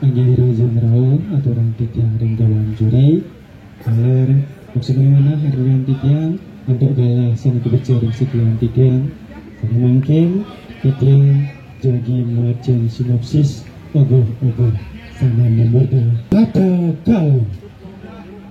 Anggi Rajin Rao aturan titiang ring jalan juri kaler maksudnya mana harian titiang untuk galah seni kebicaraan sekian titiang karena mungkin titiang jadi macam sinopsis ogoh-ogoh sama memodel kata kau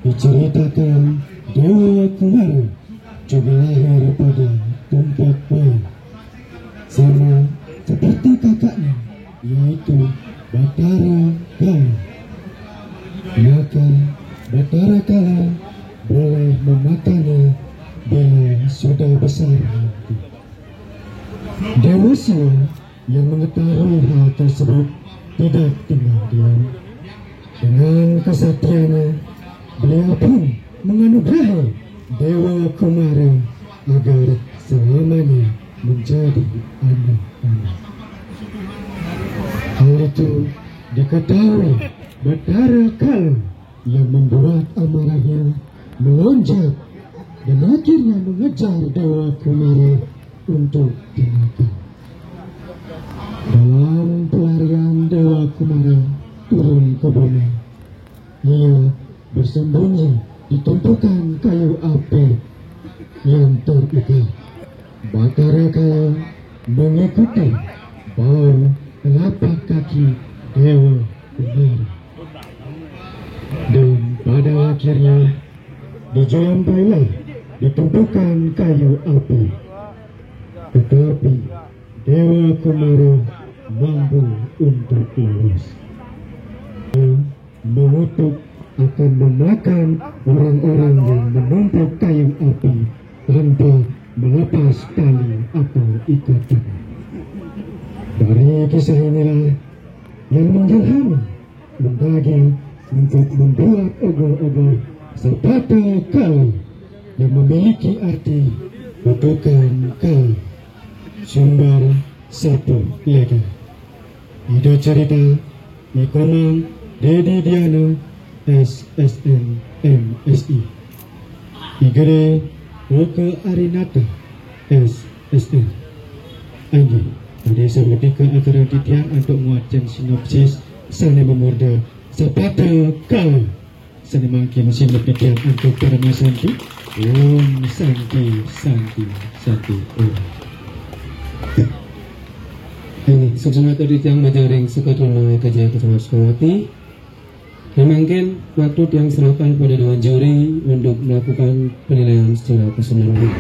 diceritakan Dewa Kumara juga lahir pada tempat baik sama seperti kakaknya yaitu Batara Kala. Maka Batara Kala boleh memakannya bila sudah besar nanti. Dewa Siwa yang mengetahui hal tersebut tidak tinggal diam. Dengan kesaktiannya, beliau pun menganugerahi Dewa Kumara agar selamanya menjadi anak-anak. Hal itu diketahui Batara Kala yang membuat amarahnya melonjak dan akhirnya mengejar Dewa Kumara untuk dimakan. Dalam pelarian Dewa Kumara turun ke bumi, ia bersembunyi di tumpukan kayu api yang terukur. Batara Kala mengikuti bau telapak kaki Dewa Kumara dan pada akhirnya dijampailah di tumpukan kayu api. Tetapi Dewa Kumara mampu untuk lolos. Dia mengutuk akan memakan orang-orang yang menumpuk kayu api tanpa melepas tali atau ikatan. Dari kisah inilah yang mengilhami Mendaging untuk membuat ogoh-ogoh Sepata Kala yang memiliki arti kutukan Kala, sumber satu lega. Ide cerita Ikomang Dedi Diano SSN MSI Igere Oke Arinata SSN Anggi. Pada seketika aturan titian untuk muatkan sinopsis sana memorda Sepata Kala sana makin sinopsis untuk para masanti. Om Santi Santi Santi Om. Ini sejenak tadi yang majaring sekaduna kerja ketemu sekolahati. Memangkin waktu yang serahkan pada dewan juri untuk melakukan penilaian secara keseluruhan.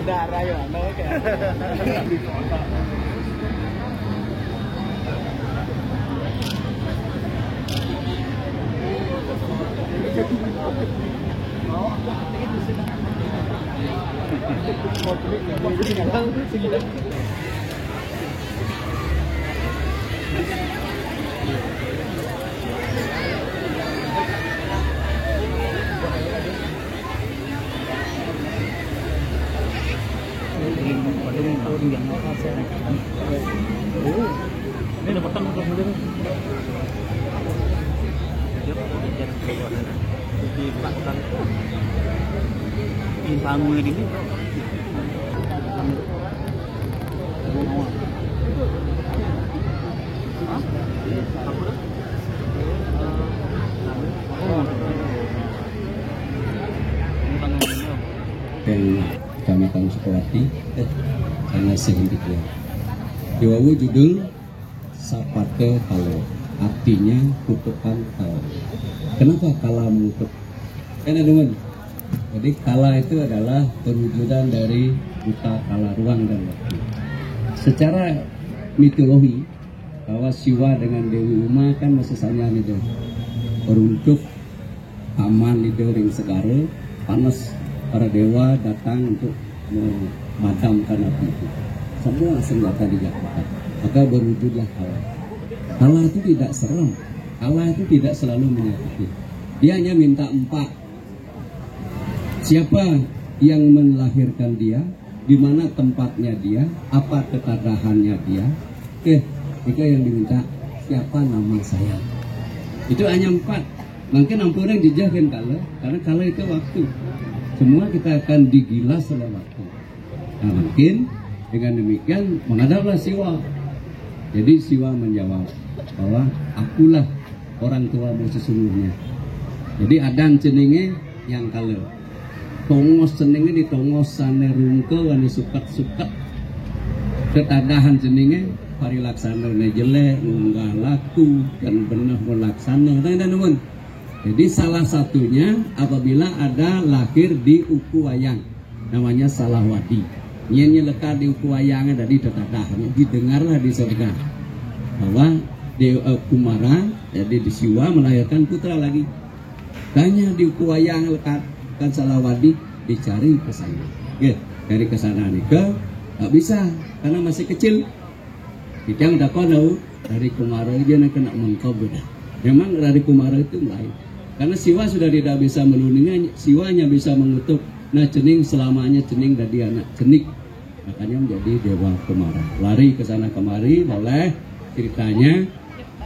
Darah ya, ini dapat tang untuk mudah. Di belakang impang ini. Kecamatan Sukolati karena sehingga Jawa judul Sapate Kala, artinya kutukan kala. Kenapa kala mengutuk? Karena teman, jadi kala itu adalah perwujudan dari buta kala ruang dan waktu. Secara mitologi bahwa Siwa dengan Dewi Uma kan masih sanya itu peruntuk aman itu ring segara panas, para dewa datang untuk memadamkan api itu. semua senjata dilakukan, maka berwujudlah kalah. Kalah itu tidak serem, kalah itu tidak selalu menyakiti. Dia hanya minta 4. Siapa yang melahirkan dia, di mana tempatnya dia, apa ketadahannya dia. Jika yang diminta siapa nama saya. Itu hanya 4. Mungkin ampun yang dijahkan kalah, karena kalah itu waktu. Semua kita akan digilas oleh waktu. Nah, mungkin dengan demikian menghadaplah Siwa. Jadi Siwa menjawab bahwa akulah orang tuamu sesungguhnya. Jadi adan cenenge yang kalah. Tongos cenenge di tongos sane rungke wani suket-suket. Ketadahan cenenge parilaksana jelek, nggak laku dan benar melaksana. Jadi salah satunya apabila ada lahir di uku wayang, namanya salah wadi. Nyenye lekat di uku wayangnya tadi tetadahnya didengarlah di surga bahwa Dewa Kumara jadi di Siwa melahirkan putra lagi. Tanya di uku wayang lekat kan salah wadi dicari ke sana. Dari ke sana nih nggak bisa karena masih kecil. Kita udah tahu dari Kumara aja nak kena mengkau beda. Memang dari Kumara itu mulai. Karena Siwa sudah tidak bisa meluninya, Siwanya bisa mengutuk. Nah cening selamanya cening dari anak cenik, makanya menjadi Dewa Kumara. Lari ke sana kemari boleh ceritanya.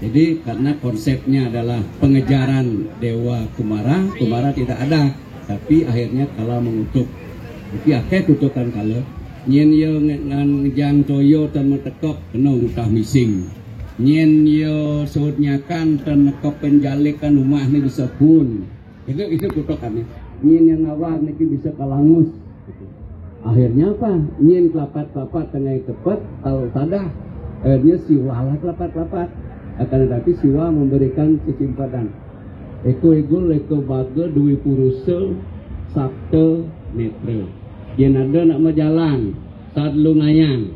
Jadi karena konsepnya adalah pengejaran Dewa Kumara, Kumara tidak ada, tapi akhirnya kalah mengutuk. Jadi akhir kutukan kalah. Nyen yo ngejang toyo dan metekok kena utah mising. Nyen yo sebutnyakan dan nekop penjalikan rumah ini bisa pun itu kutokannya. Nyen yang awal ini bisa kalangus gitu. Akhirnya apa? Nyen kelapat-kelapat tengah tepat kalau tadah akhirnya Siwa lah kelapat-kelapat akan tetapi Siwa memberikan kesimpadan eko baga duwi purusa sabte metre yen ada nak majalan saat lu ngayang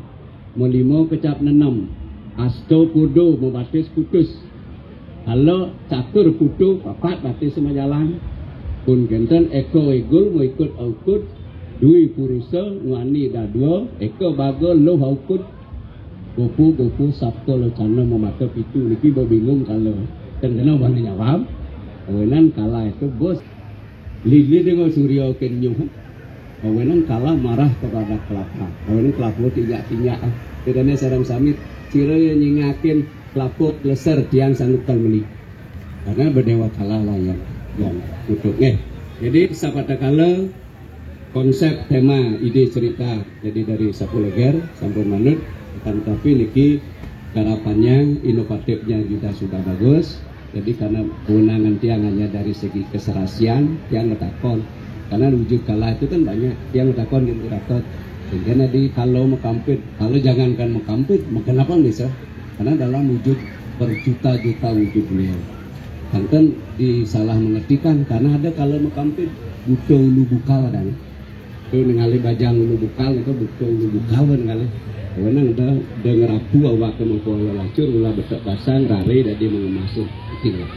melimo kecap nenem asto pudu membatis putus. Kalau catur putu papat batis sama jalan. Pun kenten eko egul mau ikut aukut dui purusa ngani dadua eko bago lo aukut gopu sabto lo cana memata pitu niki bingung kalau kena bani jawab. Awenan kalah itu bos lili dengan surya kenyuh. Awenan kalah marah kepada kelapa. Awenan kelapa tiga kedane sarang samit cira yang nyingakin pelapuk leser tiang sanukan meli karena berdewa kalah layan yang tutupnya. Jadi sapata kala konsep tema ide cerita jadi dari Sapuleger sampun manut tetapi niki harapannya inovatifnya juga sudah bagus. Jadi karena kewenangan tiang hanya dari segi keserasian tiang letakon karena wujud kalah itu kan banyak tiang letakon yang teratot. Karena di kalau mekampit, kalau jangankan mekampit, kenapa bisa? Karena dalam wujud berjuta-juta wujud beliau. Kan disalah mengertikan karena ada kalau mekampit butuh ulu bukal dan itu ningali bajang ulu bukal itu butuh ulu bukal ningali. Karena ada dengar aku awak kemampuan lacur ulah betok pasang rare dan dia mengemasuk.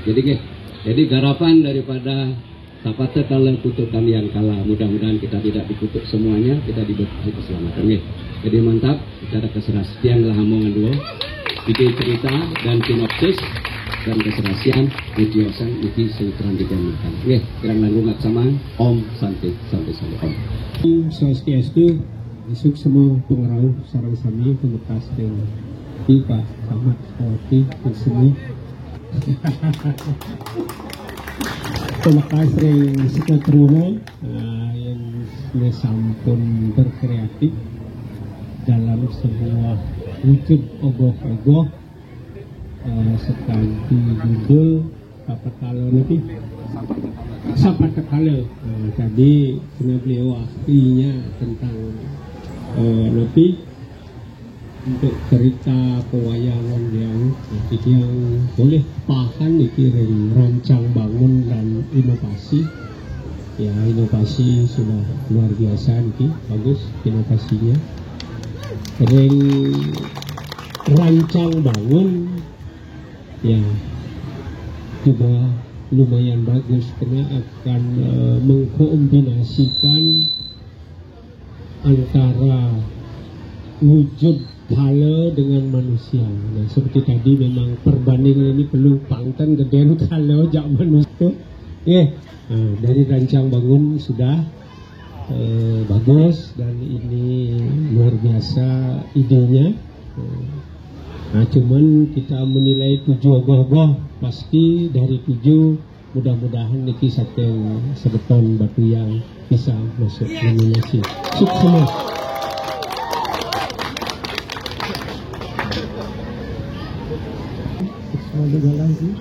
Jadi garapan daripada tapatnya kalau kutukan yang kalah, mudah-mudahan kita tidak dikutuk semuanya, kita diberkahi keselamatan. Jadi mantap, secara keserasian lah omongan dua, ide cerita dan sinopsis dan keserasian, idiosan, iki seutran dijaminkan. Kirang langgung sama Om Santi Om. Swastiastu, isuk semua pengarau sarang sami pemekas dengan Pak Camat Seperti semua. Terima kasih sekretariat yang sampun berkreatif dalam sebuah wujud ogoh-ogoh sekanti judul apa kalau nanti Sapata Kala. Tadi karena beliau ahlinya tentang nanti untuk cerita pewayangan yang boleh paham dikirim rancang bangun dan inovasi. Ya inovasi sudah luar biasa nih, bagus inovasinya. Kering rancang bangun ya juga lumayan bagus karena akan mengkombinasikan antara wujud kala dengan manusia. Nah, seperti tadi memang perbandingan ini perlu pangtan gedean kala jak manusia. Dari rancang bangun sudah bagus dan ini luar biasa idenya. Nah, cuman kita menilai 7 ogoh-ogoh pasti dari 7 mudah-mudahan niki saking sebeton batu yang bisa masuk nominasi. Sukses. Semoga jalan sih.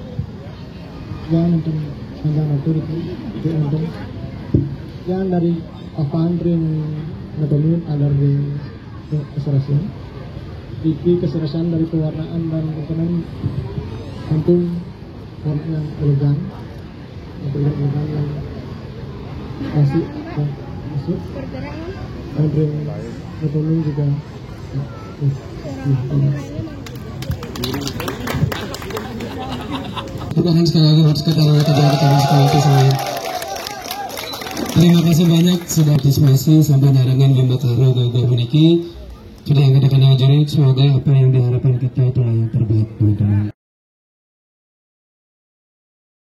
Jangan untuk sanjang atur itu untuk jangan dari apaan ring ngetemuin ada ring keserasian. Iki keserasian dari pewarnaan dan kemudian untuk warna yang elegan, yang masih masuk. Dan ring ngetemuin juga. Terima kasih sekali lagi buat kedatangan sekali lagi saya. Terima kasih banyak sudah partisipasi sampai nyarangan lima karo gagal meniki. Sudah yang kadang-kadang juri, semoga apa yang diharapkan kita itulah yang terbaik teman-teman.